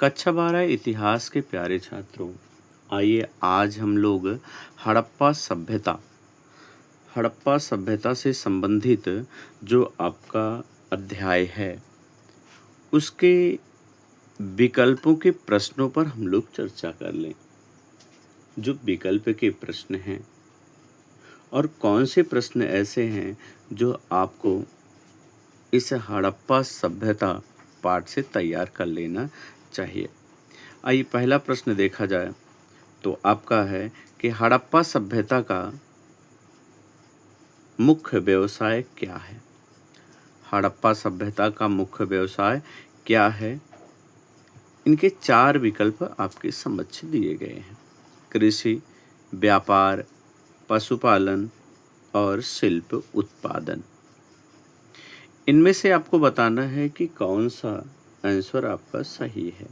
कक्षा 12 इतिहास के प्यारे छात्रों, आइए आज हम लोग हड़प्पा सभ्यता से संबंधित जो आपका अध्याय है उसके विकल्पों के प्रश्नों पर हम लोग चर्चा कर लें। जो विकल्प के प्रश्न हैं और कौन से प्रश्न ऐसे हैं जो आपको इस हड़प्पा सभ्यता पाठ से तैयार कर लेना चाहिए। आइए पहला प्रश्न देखा जाए तो आपका है कि हड़प्पा सभ्यता का मुख्य व्यवसाय क्या है। हड़प्पा सभ्यता का मुख्य व्यवसाय क्या है। इनके 4 विकल्प आपके समक्ष दिए गए हैं। कृषि, व्यापार, पशुपालन और शिल्प उत्पादन। इनमें से आपको बताना है कि कौन सा आंसर आपका सही है।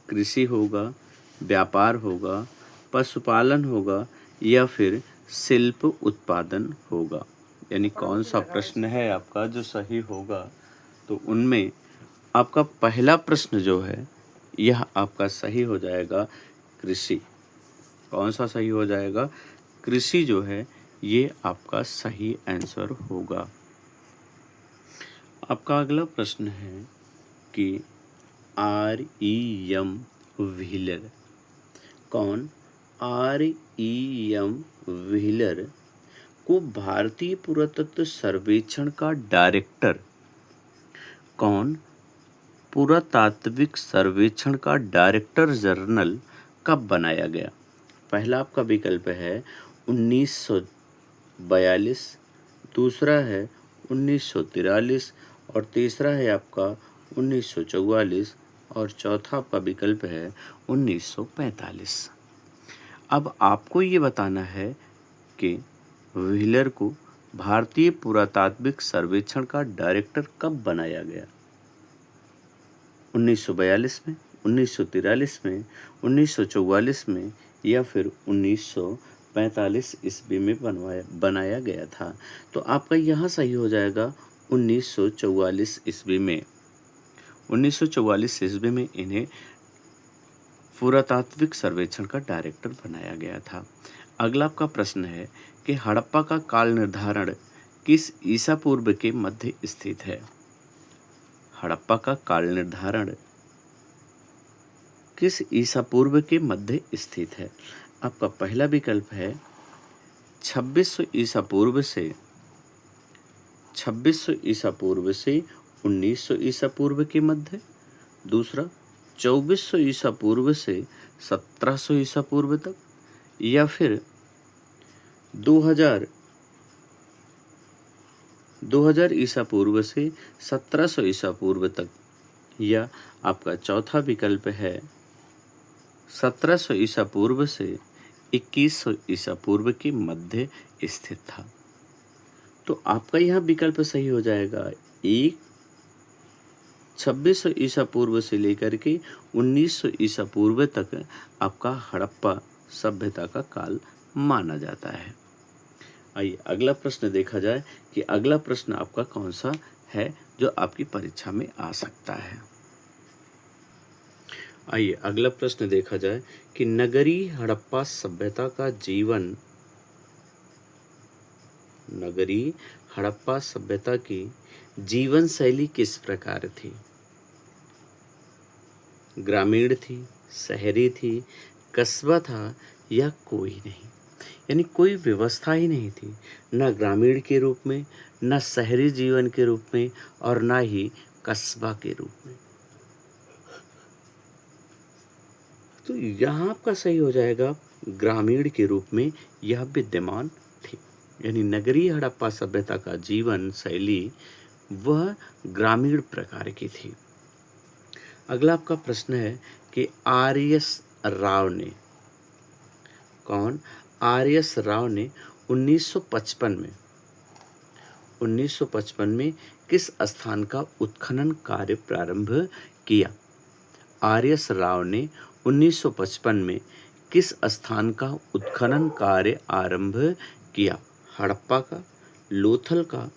कृषि होगा, व्यापार होगा, पशुपालन होगा या फिर शिल्प उत्पादन होगा। यानी कौन सा प्रश्न है आपका जो सही होगा। तो उनमें आपका पहला प्रश्न जो है यह आपका सही हो जाएगा कृषि। कौन सा सही हो जाएगा? कृषि जो है ये आपका सही आंसर होगा। आपका अगला प्रश्न है कि R.E.M. व्हीलर कौन? R.E.M. व्हीलर को भारतीय पुरातत्व सर्वेक्षण का डायरेक्टर कौन? पुरातात्विक सर्वेक्षण का डायरेक्टर जनरल कब बनाया गया? पहला आपका विकल्प है 1942, दूसरा है 1943 और तीसरा है आपका 1944 और चौथा आपका विकल्प है 1945। अब आपको ये बताना है कि व्हीलर को भारतीय पुरातात्विक सर्वेक्षण का डायरेक्टर कब बनाया गया। 1942 में, 1943 में, 1944 में या फिर 1945 ईस्वी में बनाया गया था। तो आपका यहाँ सही हो जाएगा 1944 ईस्वी में। 1944 ईस्वी में इन्हें पुरातात्विक सर्वेक्षण का डायरेक्टर बनाया गया था। अगला आपका प्रश्न है कि हड़प्पा का काल निर्धारण किस ईसा पूर्व के मध्य स्थित है। हड़प्पा का काल निर्धारण किस ईसा पूर्व के मध्य स्थित है। आपका पहला विकल्प है 2600 ईसा पूर्व से 1900 ईसा पूर्व के मध्य। दूसरा 2400 ईसा पूर्व से 1700 ईसा पूर्व तक या फिर 2000 ईसा पूर्व से 1700 ईसा पूर्व तक या आपका चौथा विकल्प है 1700 ईसा पूर्व से 2100 ईसा पूर्व के मध्य स्थित था। तो आपका यह विकल्प सही हो जाएगा। 2600 ईसा पूर्व से लेकर के 1900 ईसा पूर्व तक आपका हड़प्पा सभ्यता का काल माना जाता है। आइए अगला प्रश्न देखा जाए कि अगला प्रश्न आपका कौन सा है जो आपकी परीक्षा में आ सकता है। आइए अगला प्रश्न देखा जाए कि नगरीय हड़प्पा सभ्यता का जीवन नगरीय हड़प्पा सभ्यता की जीवन शैली किस प्रकार थी। ग्रामीण थी, शहरी थी, कस्बा था या कोई नहीं। यानी कोई व्यवस्था ही नहीं थी, न ग्रामीण के रूप में, न शहरी जीवन के रूप में और न ही कस्बा के रूप में। तो यहाँ आपका सही हो जाएगा ग्रामीण के रूप में यह विद्यमान थी। यानी नगरीय हड़प्पा सभ्यता का जीवन शैली वह ग्रामीण प्रकार की थी। अगला आपका प्रश्न है कि आर.एस. राव ने कौन? आर.एस. राव ने 1955 में किस स्थान का उत्खनन कार्य प्रारंभ किया। आर.एस. राव ने 1955 में किस स्थान का उत्खनन कार्य आरंभ किया। हड़प्पा का, लोथल का,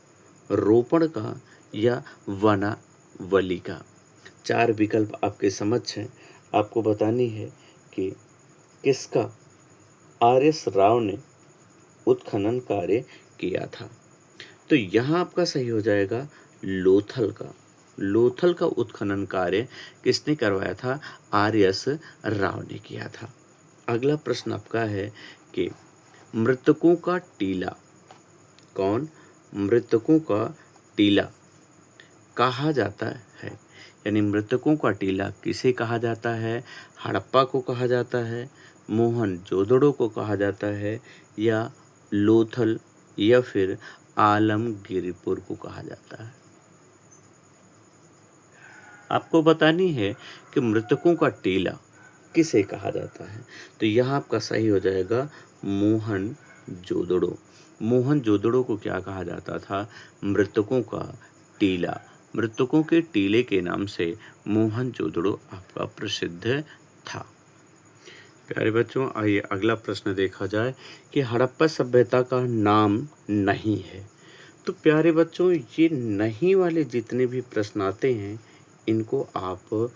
रोपड़ का या वनावली का। 4 विकल्प आपके समक्ष हैं। आपको बतानी है कि किसका आर.एस. राव ने उत्खनन कार्य किया था। तो यहाँ आपका सही हो जाएगा लोथल का। लोथल का उत्खनन कार्य किसने करवाया था? आर.एस. राव ने किया था। अगला प्रश्न आपका है कि मृतकों का टीला कौन? मृतकों का टीला कहा जाता है, यानी मृतकों का टीला किसे कहा जाता है? हड़प्पा को कहा जाता है, मोहनजोदड़ो को कहा जाता है, या लोथल या फिर आलमगीरपुर को कहा जाता है। आपको बतानी है कि मृतकों का टीला किसे कहा जाता है। तो यहाँ आपका सही हो जाएगा मोहनजोदड़ो। मोहनजोदड़ो को क्या कहा जाता था? मृतकों का टीला। मृतकों के टीले के नाम से मोहनजोदड़ो आपका प्रसिद्ध था। प्यारे बच्चों, आइए अगला प्रश्न देखा जाए कि हड़प्पा सभ्यता का नाम नहीं है। तो प्यारे बच्चों, ये नहीं वाले जितने भी प्रश्न आते हैं, इनको आप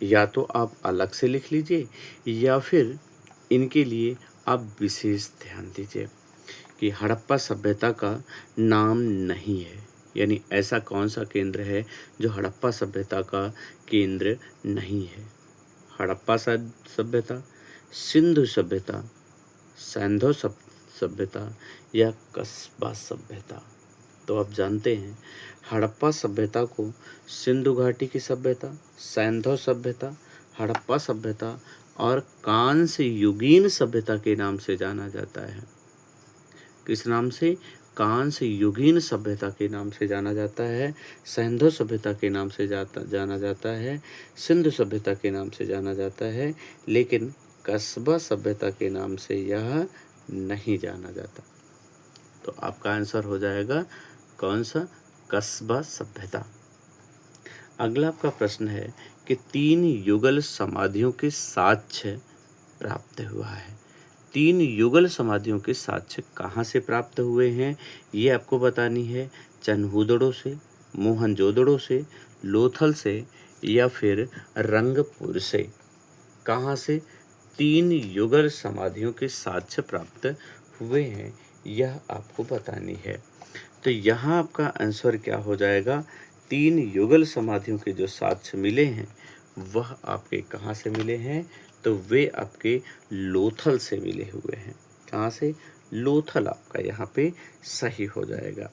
या तो आप अलग से लिख लीजिए या फिर इनके लिए आप विशेष ध्यान दीजिए कि हड़प्पा सभ्यता का नाम नहीं है, यानी ऐसा कौन सा केंद्र है जो हड़प्पा सभ्यता का केंद्र नहीं है। हड़प्पा सभ्यता, सिंधु सभ्यता, सैंधो सभ्यता या कस्बा सभ्यता। तो आप जानते हैं हड़प्पा सभ्यता को सिंधु घाटी की सभ्यता, सैंधो सभ्यता, हड़प्पा सभ्यता और कांस्य युगीन सभ्यता के नाम से जाना जाता है। किस नाम से? कांस्य युगीन सभ्यता के नाम से जाना जाता है, सैंधो सभ्यता के नाम से जाना जाता है, सिंधु सभ्यता के नाम से जाना जाता है, लेकिन कस्बा सभ्यता के नाम से यह नहीं जाना जाता। तो आपका आंसर हो जाएगा कौन सा? कस्बा सभ्यता। अगला आपका प्रश्न है कि 3 युगल समाधियों के साक्ष्य प्राप्त हुआ है। 3 युगल समाधियों के साक्ष्य कहाँ से प्राप्त हुए हैं, ये आपको बतानी है। चनहूदड़ो से, मोहनजोदड़ो से, लोथल से या फिर रंगपुर से। कहाँ से 3 युगल समाधियों के साक्ष्य प्राप्त हुए हैं, यह आपको बतानी है। तो यहाँ आपका आंसर क्या हो जाएगा? 3 युगल समाधियों के जो साक्ष्य मिले हैं वह आपके कहाँ से मिले हैं? तो वे आपके लोथल से मिले हुए हैं। कहाँ से? लोथल आपका यहाँ पे सही हो जाएगा।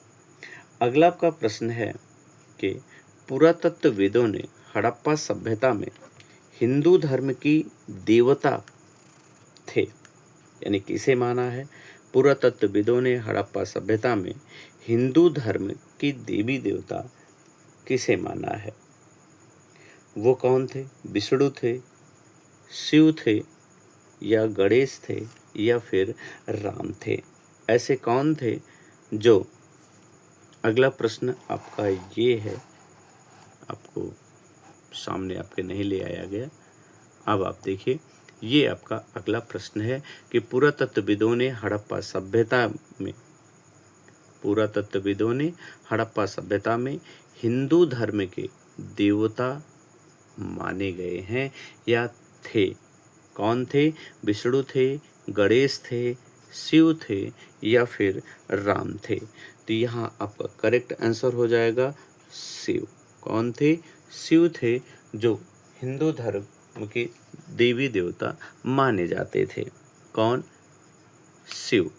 अगला आपका प्रश्न है कि पुरातत्वविदों ने हड़प्पा सभ्यता में हिंदू धर्म की देवता थे, यानी किसे माना है? पुरातत्वविदों ने हड़प्पा सभ्यता में हिंदू धर्म की देवी देवता किसे माना है? वो कौन थे? विष्णु थे, शिव थे या गणेश थे या फिर राम थे? ऐसे कौन थे जो? अगला प्रश्न आपका ये है, आपको सामने आपके नहीं ले आया गया। अब आप देखिए, ये आपका अगला प्रश्न है कि पुरातत्वविदों ने हड़प्पा सभ्यता में हिंदू धर्म के देवता माने गए हैं या थे। कौन थे? विष्णु थे, गणेश थे, शिव थे या फिर राम थे? तो यहाँ आपका करेक्ट आंसर हो जाएगा शिव। कौन थे? शिव थे, जो हिंदू धर्म के देवी देवता माने जाते थे। कौन? शिव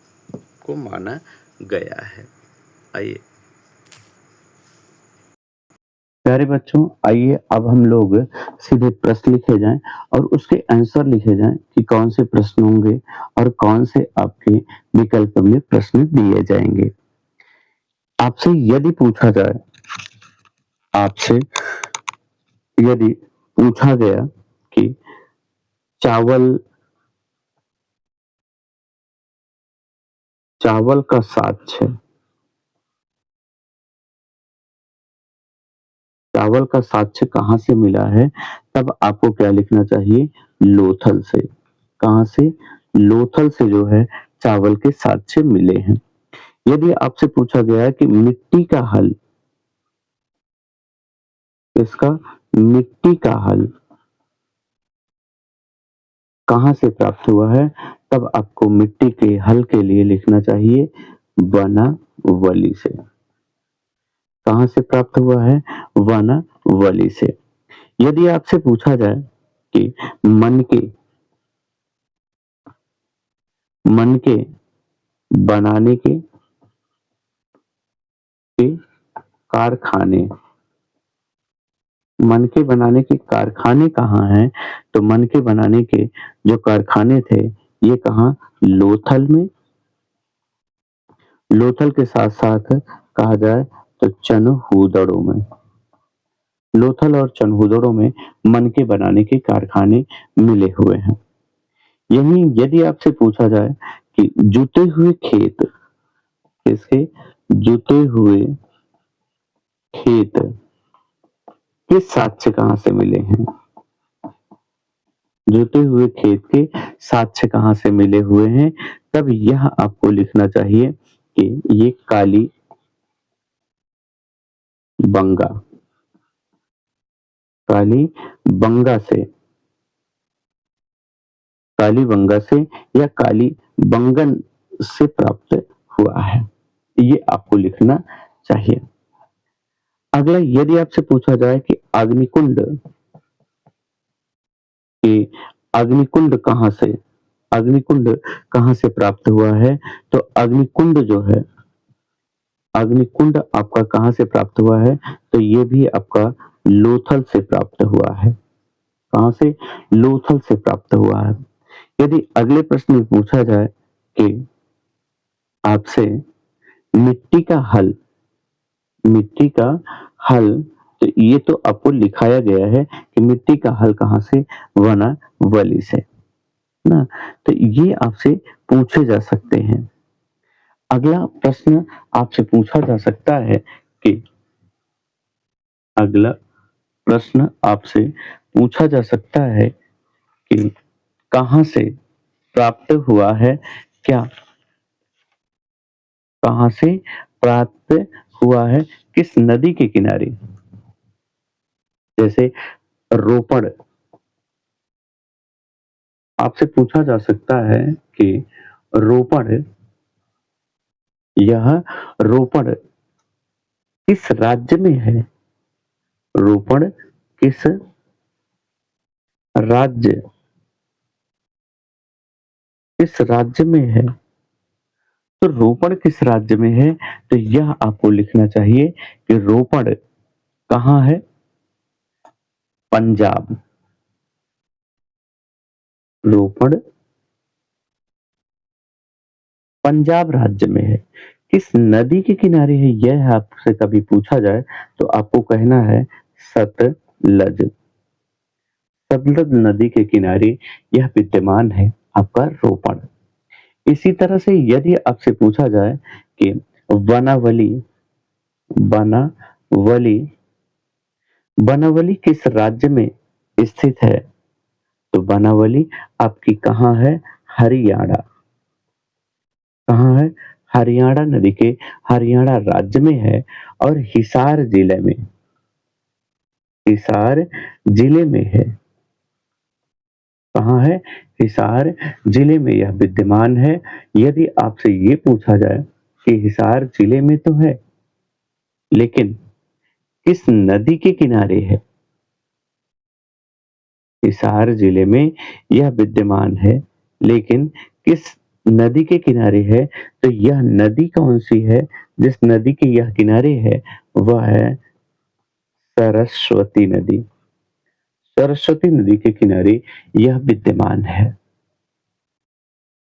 को माना गया है। आइए प्यारे बच्चों, आइए अब हम लोग सीधे प्रश्न लिखे जाएं और उसके आंसर लिखे जाएं कि कौन से प्रश्न होंगे और कौन से आपके विकल्प में प्रश्न दिए जाएंगे। आपसे यदि पूछा गया कि चावल का साक्ष्य कहाँ से मिला है, तब आपको क्या लिखना चाहिए? लोथल से। कहाँ से? लोथल से जो है चावल के साक्ष्य मिले हैं। यदि आपसे पूछा गया है कि मिट्टी का हल किसका? मिट्टी का हल कहाँ से प्राप्त हुआ है, तब आपको मिट्टी के हल के लिए लिखना चाहिए वनावली से। कहाँ से प्राप्त हुआ है, वनावली से। यदि आपसे पूछा जाए कि मन के बनाने के कारखाने, मन के बनाने के कारखाने कहाँ हैं, तो मन के बनाने के जो कारखाने थे ये कहाँ, लोथल में, लोथल के साथ साथ कहा जाए तो चनहूदड़ों में। लोथल और चनहूदड़ों में मन के बनाने के कारखाने मिले हुए हैं। यहीं यदि आपसे पूछा जाए कि जुते हुए खेत, किसके, जुते हुए खेत किस साक्ष्य कहाँ से मिले हैं, जुते हुए खेत के साक्ष्य कहाँ से मिले हुए हैं, तब यह आपको लिखना चाहिए कि ये काली बंगा, काली बंगा से, काली बंगा से या काली बंगन से प्राप्त हुआ है, ये आपको लिखना चाहिए। अगला, यदि आपसे पूछा जाए कि अग्निकुंड, कि अग्निकुंड कहाँ से, अग्निकुंड कहाँ से प्राप्त हुआ है, तो अग्निकुंड जो है, अग्निकुंड आपका कहाँ से प्राप्त हुआ है, तो ये भी आपका लोथल से प्राप्त हुआ है। कहाँ से, लोथल से प्राप्त हुआ है। यदि अगले प्रश्न में पूछा जाए कि आपसे मिट्टी का हल, मिट्टी का हल, तो ये तो आपको लिखाया गया है कि मिट्टी का हल कहाँ से, वनावली से ना, तो ये आपसे पूछे जा सकते हैं। अगला प्रश्न आपसे पूछा जा सकता है कि, अगला प्रश्न आपसे पूछा जा सकता है कि कहाँ से प्राप्त हुआ है, क्या, कहाँ से प्राप्त हुआ है, किस नदी के किनारे, जैसे रोपड़, आपसे पूछा जा सकता है कि रोपड़, यह रोपड़ किस राज्य में है, रोपड़ किस राज्य, किस राज्य में है, तो रोपड़ किस राज्य में है, तो यह आपको लिखना चाहिए कि रोपड़ कहाँ है, पंजाब, रोपड़ पंजाब राज्य में है। किस नदी के किनारे है, यह आपसे कभी पूछा जाए तो आपको कहना है सतलज, सतलज नदी के किनारे यह विद्यमान है आपका रोपड़। इसी तरह से यदि आपसे पूछा जाए कि वनावली, वनावली, वनावली किस राज्य में स्थित है, तो वनावली आपकी कहाँ है, हरियाणा, कहाँ है, हरियाणा नदी के, हरियाणा राज्य में है और हिसार जिले में, हिसार जिले में है, कहाँ है, हिसार जिले में यह विद्यमान है। यदि आपसे ये पूछा जाए कि हिसार जिले में तो है, लेकिन किस नदी के किनारे है, हिसार जिले में यह विद्यमान है, लेकिन किस नदी के किनारे है, तो यह नदी कौन सी है, जिस नदी के यह किनारे है वह है सरस्वती नदी, सरस्वती नदी के किनारे यह विद्यमान है।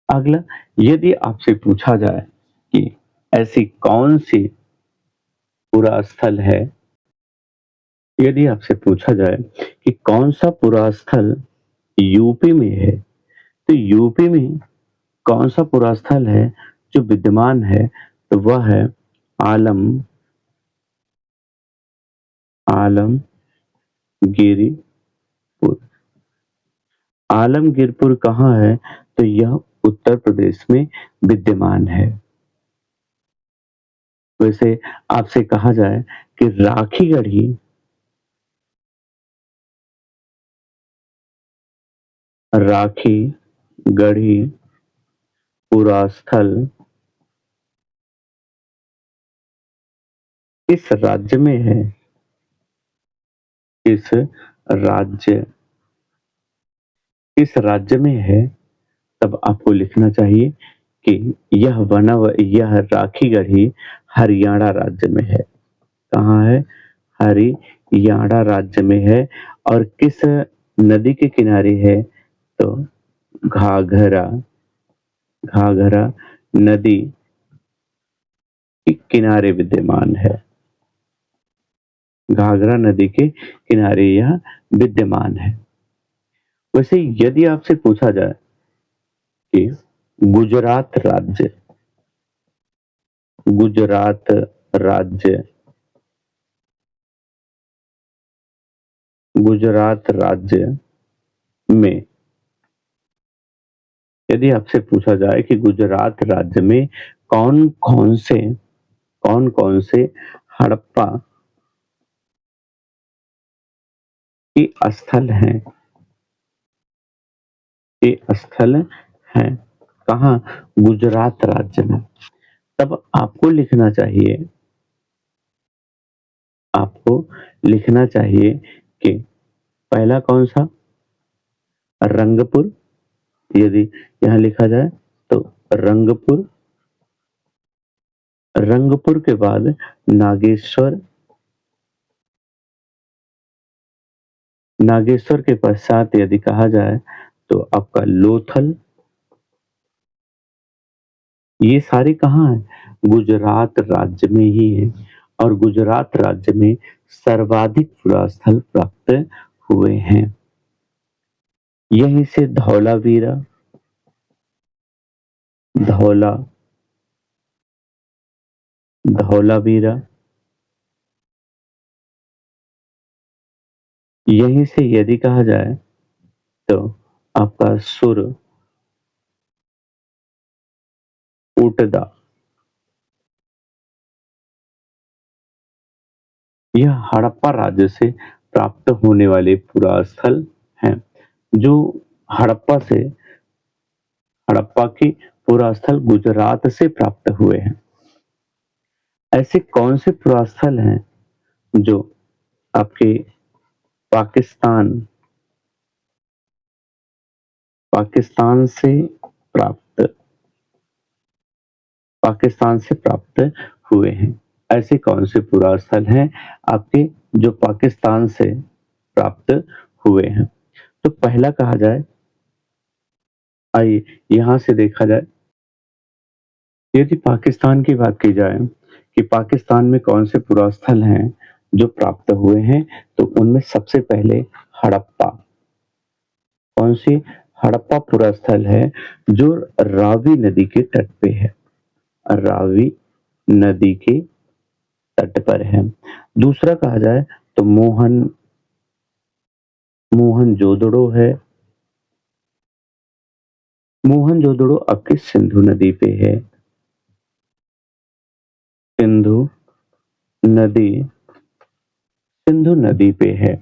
अगला, यदि आपसे पूछा जाए कि ऐसी कौन सी पुरा स्थल है, यदि आपसे पूछा जाए कि कौन सा पुरा स्थल यूपी में है, तो यूपी में कौन सा पुरा स्थल है जो विद्यमान है, तो वह है आलमगिरपुर। आलमगीरपुर कहाँ है, तो यह उत्तर प्रदेश में विद्यमान है। वैसे आपसे कहा जाए कि राखी गढ़ी राखी गढ़ी पूरा स्थल किस राज्य में है? किस राज्य किस राज्य में है? तब आपको लिखना चाहिए कि यह राखी गढ़ी हरियाणा राज्य में है। कहाँ है? हरियाणा राज्य में है। और किस नदी के किनारे है? तो घाघरा घाघरा नदी के किनारे विद्यमान है। घाघरा नदी के किनारे यह विद्यमान है। वैसे यदि आपसे पूछा जाए कि गुजरात राज्य गुजरात राज्य गुजरात राज्य में यदि आपसे पूछा जाए कि गुजरात राज्य में कौन कौन से हड़प्पा के स्थल हैं कहाँ? गुजरात राज्य में। तब आपको लिखना चाहिए कि पहला कौन सा? रंगपुर। यदि यहाँ लिखा जाए तो रंगपुर रंगपुर के बाद नागेश्वर नागेश्वर के पश्चात यदि कहा जाए तो आपका लोथल। ये सारे कहाँ है? गुजरात राज्य में ही है। और गुजरात राज्य में सर्वाधिक पुरास्थल प्राप्त हुए हैं। यहीं से धौलावीरा धौलावीरा यहीं से यदि कहा जाए तो आपका सुर उटदा यह हड़प्पा राज्य से प्राप्त होने वाले पुरास्थल हैं। जो हड़प्पा से हड़प्पा के पुरास्थल गुजरात से प्राप्त हुए हैं। ऐसे कौन से पुरास्थल हैं जो आपके पाकिस्तान पाकिस्तान से प्राप्त पाकिस्तान से प्राप्त हुए हैं? ऐसे कौन से पुरास्थल हैं आपके जो पाकिस्तान से प्राप्त हुए हैं? तो पहला कहा जाए, आइए यहां से देखा जाए। यदि पाकिस्तान की बात की जाए कि पाकिस्तान में कौन से पुरास्थल हैं जो प्राप्त हुए हैं, तो उनमें सबसे पहले हड़प्पा कौन सी हड़प्पा पुरास्थल है जो रावी नदी के तट पे है। रावी नदी के तट पर है। दूसरा कहा जाए तो मोहनजोदड़ो है। मोहनजोदड़ो आपके सिंधु नदी पे है। सिंधु नदी सिंधु नदी पे है।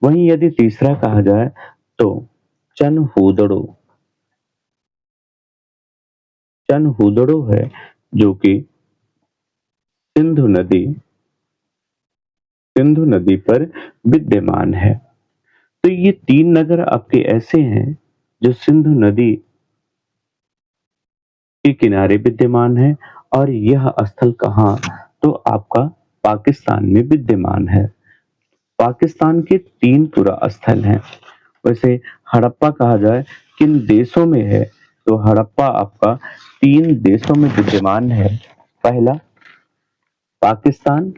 वहीं यदि तीसरा कहा जाए तो चनहुदड़ो चनहुदड़ो है जो कि सिंधु नदी पर विद्यमान है। तो ये तीन नगर आपके ऐसे हैं जो सिंधु नदी के किनारे विद्यमान है। और यह स्थल कहाँ? तो आपका पाकिस्तान में विद्यमान है। पाकिस्तान के तीन पुरा स्थल हैं। वैसे हड़प्पा कहा जाए किन देशों में है, तो हड़प्पा आपका तीन देशों में विद्यमान है। पहला पाकिस्तान,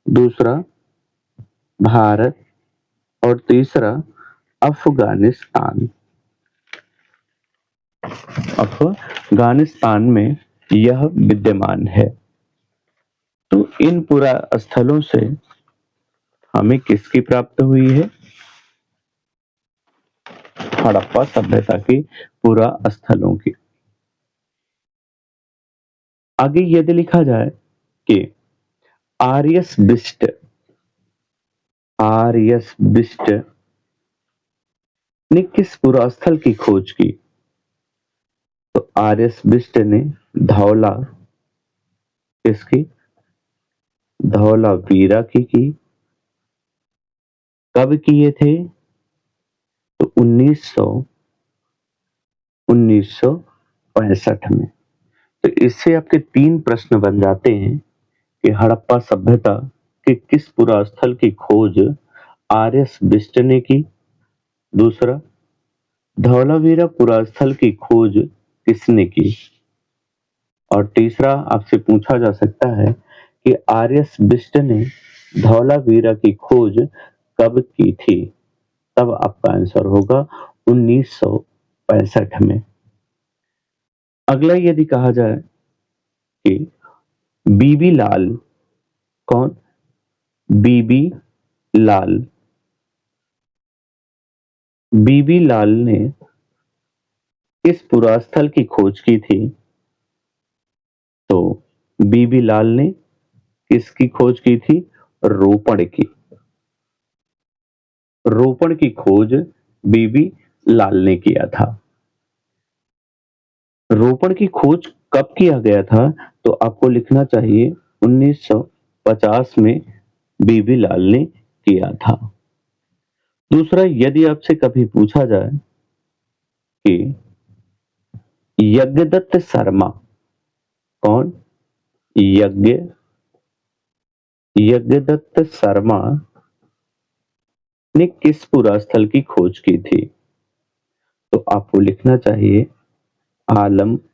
दूसरा भारत और तीसरा अफगानिस्तान। अफगानिस्तान में यह विद्यमान है। तो इन पुरा स्थलों से हमें किसकी प्राप्त हुई है? हड़प्पा सभ्यता की पुरा स्थलों की। आगे यदि लिखा जाए कि आर्यसबिस्ट ने किस पुरास्थल की खोज की? तो आर एस बिष्ट ने धौला किसकी? धौलावीरा की। कब किए थे? तो 1965 में। तो इससे आपके 3 प्रश्न बन जाते हैं कि हड़प्पा सभ्यता के किस पुरास्थल की खोज आर एस बिष्ट ने की? दूसरा, धौलावीरा पुरास्थल की खोज किसने की? और तीसरा आपसे पूछा जा सकता है कि आर एस बिष्ट ने धौलावीरा की खोज कब की थी? तब आपका आंसर होगा 1965 में। अगला यदि कहा जाए कि बीबी लाल, कौन? बीबी लाल। बीबी लाल ने किस पुरास्थल की खोज की थी? तो बीबी लाल ने किसकी खोज की थी? रोपण की। रोपण की खोज बीबी लाल ने किया था। रोपण की खोज कब किया गया था? तो आपको लिखना चाहिए 1950 में बीबी लाल ने किया था। दूसरा, यदि आपसे कभी पूछा जाए कि यज्ञदत्त शर्मा, कौन? यज्ञदत्त शर्मा ने किस पुरास्थल की खोज की थी? तो आपको लिखना चाहिए आलमगीरपुर।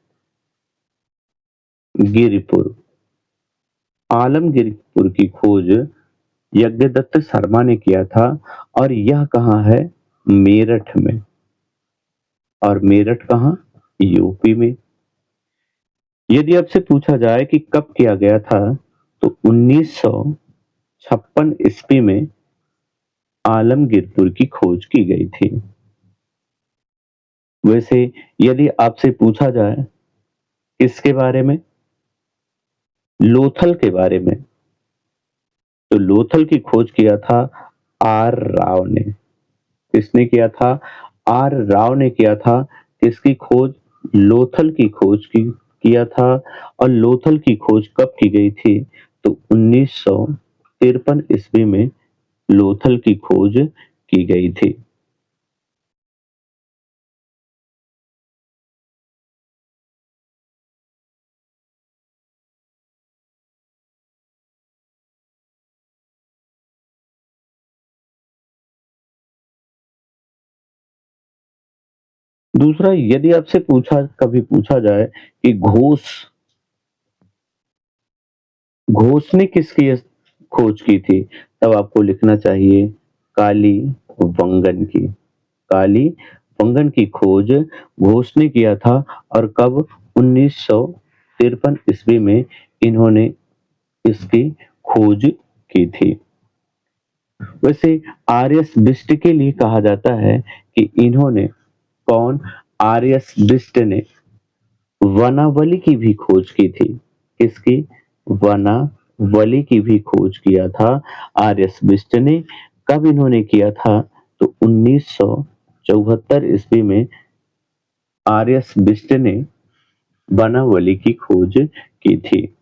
आलमगीरपुर की खोज यज्ञदत्त शर्मा ने किया था और यह कहाँ है? मेरठ में। और मेरठ कहाँ? यूपी में। यदि आपसे पूछा जाए कि कब किया गया था? तो 1956 ईस्वी में आलमगीरपुर की खोज की गई थी। वैसे यदि आपसे पूछा जाए किसके बारे में? लोथल के बारे में, तो लोथल की खोज किया था आर राव ने। किसने किया था? आर राव ने किया था। किसकी खोज? लोथल की खोज की किया था। और लोथल की खोज कब की गई थी? तो 1953 ईस्वी में लोथल की खोज की गई थी। दूसरा, यदि आपसे कभी पूछा जाए कि घोष ने किसकी खोज की थी? तब आपको लिखना चाहिए काली वंगन की। काली वंगन की खोज घोष ने किया था। और कब? 1953 ईस्वी में इन्होंने इसकी खोज की थी। वैसे आर एस बिष्ट के लिए कहा जाता है कि इन्होंने, कौन? आर एस बिष्ट ने वनावली की भी खोज की थी। किसकी? वनावली की भी खोज किया था आर एस बिष्ट ने। कब इन्होंने किया था? तो 1974 ईस्वी में आर एस बिष्ट ने वनावली की खोज की थी।